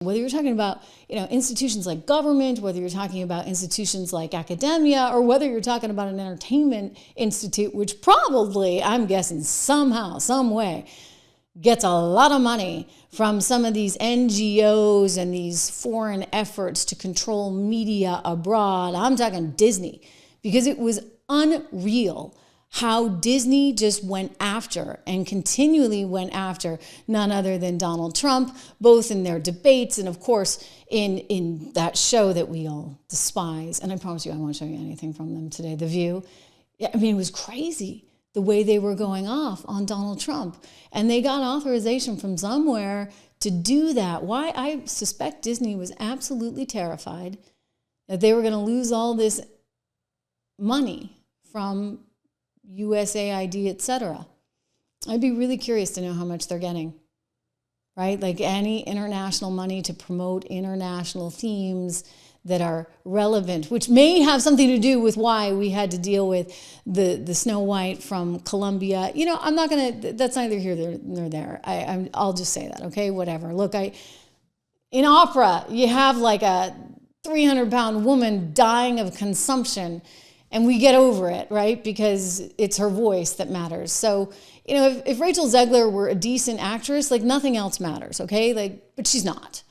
Whether you're talking about, institutions like government, whether you're talking about institutions like academia, or whether you're talking about an entertainment institute, which probably, I'm guessing, somehow, some way, gets a lot of money from some of these NGOs and these foreign efforts to control media abroad. I'm talking Disney, because it was unreal how Disney just went after and continually went after none other than Donald Trump, both in their debates and, of course, in that show that we all despise. And I promise you, I won't show you anything from them today, The View. I mean, it was crazy the way they were going off on Donald Trump. And they got authorization from somewhere to do that. Why? I suspect Disney was absolutely terrified that they were going to lose all this money from USAID, etc. I'd be really curious to know how much they're getting, right? Like any international money to promote international themes that are relevant, which may have something to do with why we had to deal with the Snow White from Colombia. I'm not going to, that's neither here nor there. I'll just say that, okay? Whatever. Look, in opera, you have like a 300-pound woman dying of consumption, and we get over it, right? Because it's her voice that matters. So, if Rachel Zegler were a decent actress, like nothing else matters, okay? But she's not.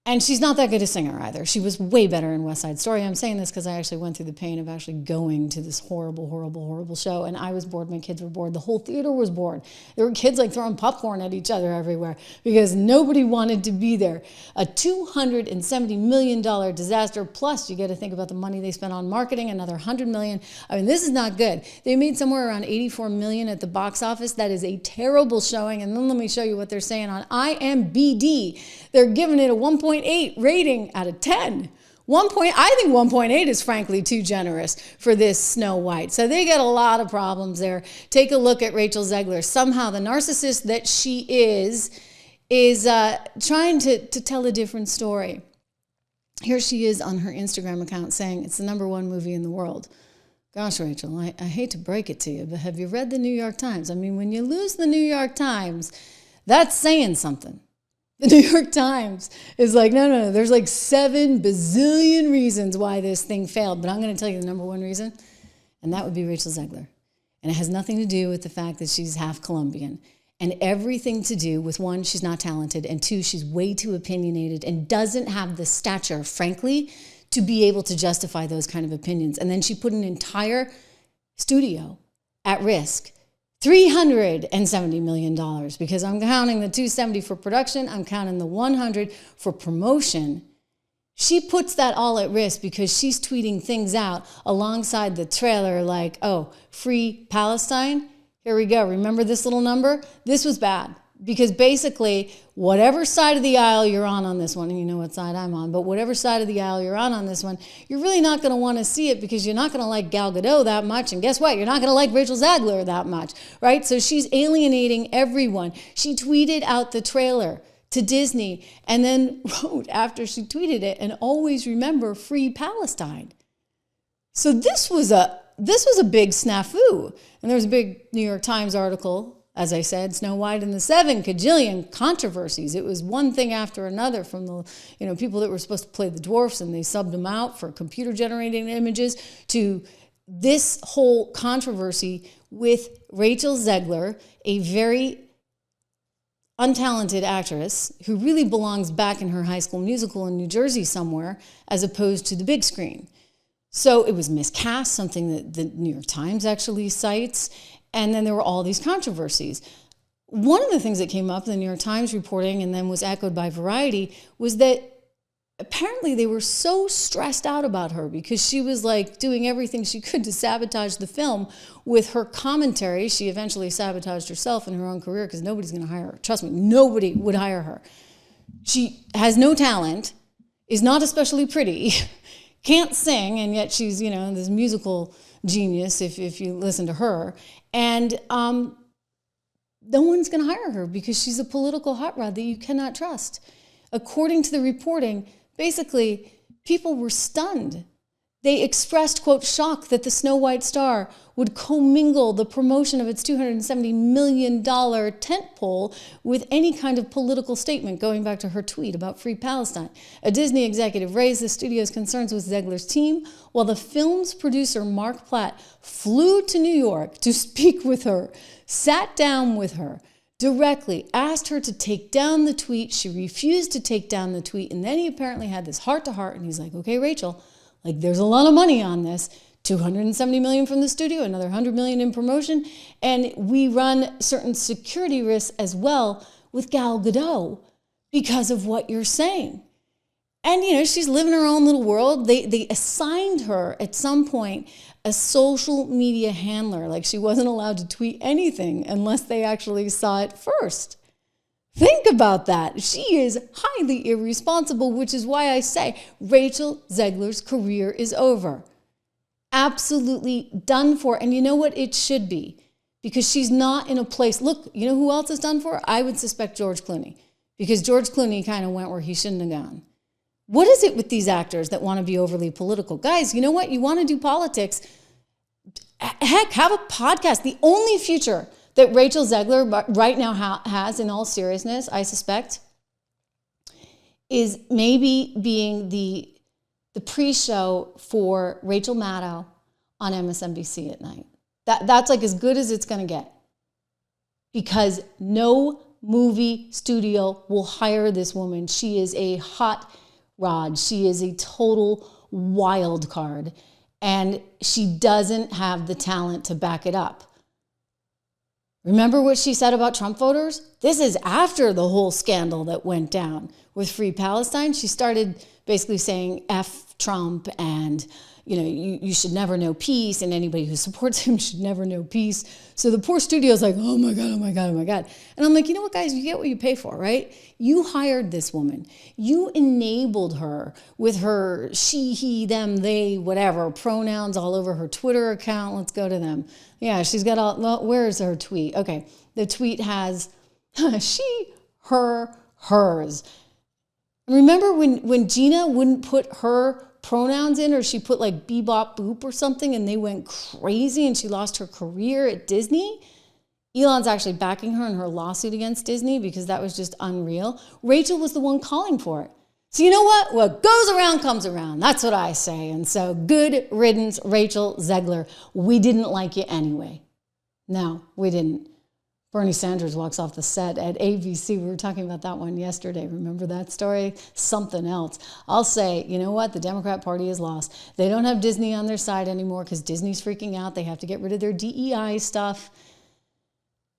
And she's not that good a singer either. She was way better in West Side Story. I'm saying this because I actually went through the pain of actually going to this horrible, horrible, horrible show. And I was bored. My kids were bored. The whole theater was bored. There were kids throwing popcorn at each other everywhere because nobody wanted to be there. A $270 million disaster. Plus, you got to think about the money they spent on marketing, another $100 million. I mean, this is not good. They made somewhere around $84 million at the box office. That is a terrible showing. And then let me show you what they're saying on IMDb. They're giving it a 1.8 rating out of 10. I think 1.8 is frankly too generous for this Snow White. So they got a lot of problems there. Take a look at Rachel Zegler. Somehow the narcissist that she is trying to tell a different story. Here she is on her Instagram account saying it's the #1 movie in the world. Gosh, Rachel, I hate to break it to you, but have you read the New York Times? I mean, when you lose the New York Times, that's saying something. The New York Times is like, no, there's like 7 bazillion reasons why this thing failed. But I'm going to tell you the #1 reason, and that would be Rachel Zegler. And it has nothing to do with the fact that she's half Colombian. And everything to do with, 1, she's not talented, and 2, she's way too opinionated and doesn't have the stature, frankly, to be able to justify those kind of opinions. And then she put an entire studio at risk. $370 million, because I'm counting the $270 for production, I'm counting the $100 for promotion. She puts that all at risk because she's tweeting things out alongside the trailer like, oh, free Palestine, here we go. Remember this little number? This was bad. Because basically, whatever side of the aisle you're on this one, and you know what side I'm on, but whatever side of the aisle you're on this one, you're really not going to want to see it because you're not going to like Gal Gadot that much. And guess what? You're not going to like Rachel Zegler that much, right? So she's alienating everyone. She tweeted out the trailer to Disney and then wrote after she tweeted it, and always remember free Palestine. So this was a big snafu. And there was a big New York Times article. As I said, Snow White and the 7 kajillion controversies. It was one thing after another, from the people that were supposed to play the dwarfs and they subbed them out for computer-generated images, to this whole controversy with Rachel Zegler, a very untalented actress who really belongs back in her High School Musical in New Jersey somewhere, as opposed to the big screen. So it was miscast, something that the New York Times actually cites. And then there were all these controversies. One of the things that came up in the New York Times reporting and then was echoed by Variety was that apparently they were so stressed out about her because she was doing everything she could to sabotage the film with her commentary. She eventually sabotaged herself in her own career because nobody's going to hire her. Trust me, nobody would hire her. She has no talent, is not especially pretty, can't sing, and yet she's, this musical genius if you listen to her. And no one's going to hire her because she's a political hot rod that you cannot trust. According to the reporting, basically, people were stunned They expressed, quote, shock that the Snow White star would commingle the promotion of its $270 million tentpole with any kind of political statement, going back to her tweet about Free Palestine. A Disney executive raised the studio's concerns with Zegler's team, while the film's producer, Mark Platt, flew to New York to speak with her, sat down with her, directly asked her to take down the tweet. She refused to take down the tweet, and then he apparently had this heart-to-heart, and he's like, okay, Rachel, like, there's a lot of money on this, $270 million from the studio, another $100 million in promotion, and we run certain security risks as well with Gal Gadot because of what you're saying. And, you know, she's living her own little world. They assigned her at some point a social media handler. Like, she wasn't allowed to tweet anything unless they actually saw it first. Think about that. She is highly irresponsible, which is why I say Rachel Zegler's career is over. Absolutely done for. And you know what? It should be, because she's not in a place. Look, you know who else is done for? I would suspect George Clooney, because George Clooney kind of went where he shouldn't have gone. What is it with these actors that want to be overly political? Guys, you know what? You want to do politics? Heck, have a podcast. The only future that Rachel Zegler right now has, in all seriousness, I suspect, is maybe being the pre-show for Rachel Maddow on MSNBC at night. That's like as good as it's going to get, because no movie studio will hire this woman. She is a hot rod. She is a total wild card, and she doesn't have the talent to back it up. Remember what she said about Trump voters? This is after the whole scandal that went down with Free Palestine. She started basically saying F Trump, and you should never know peace, and anybody who supports him should never know peace. So the poor studio's like, oh my God, oh my God, oh my God. And I'm like, you know what, guys, you get what you pay for, right? You hired this woman. You enabled her with her she, he, them, they, whatever, pronouns all over her Twitter account. Let's go to them. Yeah, she's got all, well, where's her tweet? Okay, the tweet has she, her, hers. Remember when Gina wouldn't put her pronouns in, or she put like bebop boop or something, and they went crazy and she lost her career at Disney? Elon's actually backing her in her lawsuit against Disney because that was just unreal. Rachel was the one calling for it. So you know what? What goes around comes around. That's what I say. And so good riddance, Rachel Zegler. We didn't like you anyway. No, we didn't. Bernie Sanders walks off the set at ABC. We were talking about that one yesterday. Remember that story? Something else. I'll say, you know what? The Democrat Party is lost. They don't have Disney on their side anymore because Disney's freaking out. They have to get rid of their DEI stuff.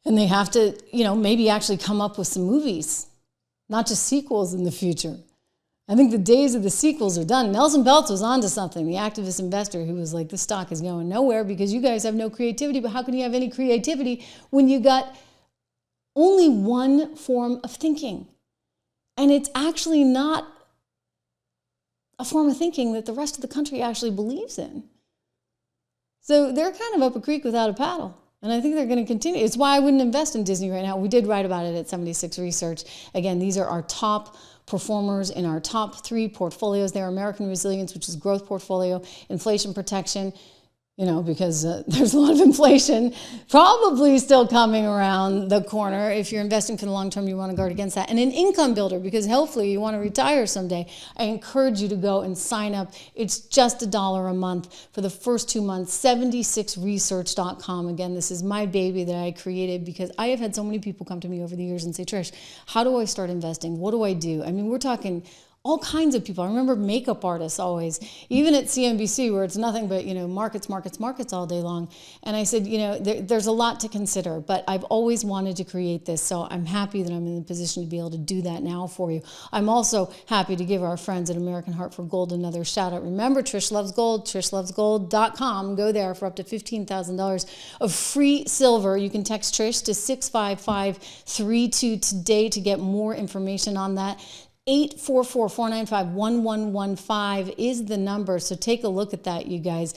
And they have to, maybe actually come up with some movies, not just sequels in the future. I think the days of the sequels are done. Nelson Peltz was onto something, the activist investor who was like, this stock is going nowhere because you guys have no creativity. But how can you have any creativity when you got only one form of thinking? And it's actually not a form of thinking that the rest of the country actually believes in. So they're kind of up a creek without a paddle. And I think they're going to continue. It's why I wouldn't invest in Disney right now. We did write about it at 76 Research. Again, these are our top performers in our top 3 portfolios. They're American Resilience, which is growth portfolio, inflation protection, because there's a lot of inflation probably still coming around the corner. If you're investing for the long term, you want to guard against that. And an income builder, because hopefully you want to retire someday. I encourage you to go and sign up. It's just $1 a month for the first 2 months, 76research.com. Again, this is my baby that I created because I have had so many people come to me over the years and say, Trish, how do I start investing? What do I do? I mean, we're talking all kinds of people. I remember makeup artists always, even at CNBC, where it's nothing but, markets all day long. And I said, there's a lot to consider, but I've always wanted to create this. So I'm happy that I'm in the position to be able to do that now for you. I'm also happy to give our friends at American Heart for Gold another shout out. Remember, Trish Loves Gold, trishlovesgold.com. Go there for up to $15,000 of free silver. You can text Trish to 65532 today to get more information on that. 844-495-1115 is the number. So take a look at that, you guys.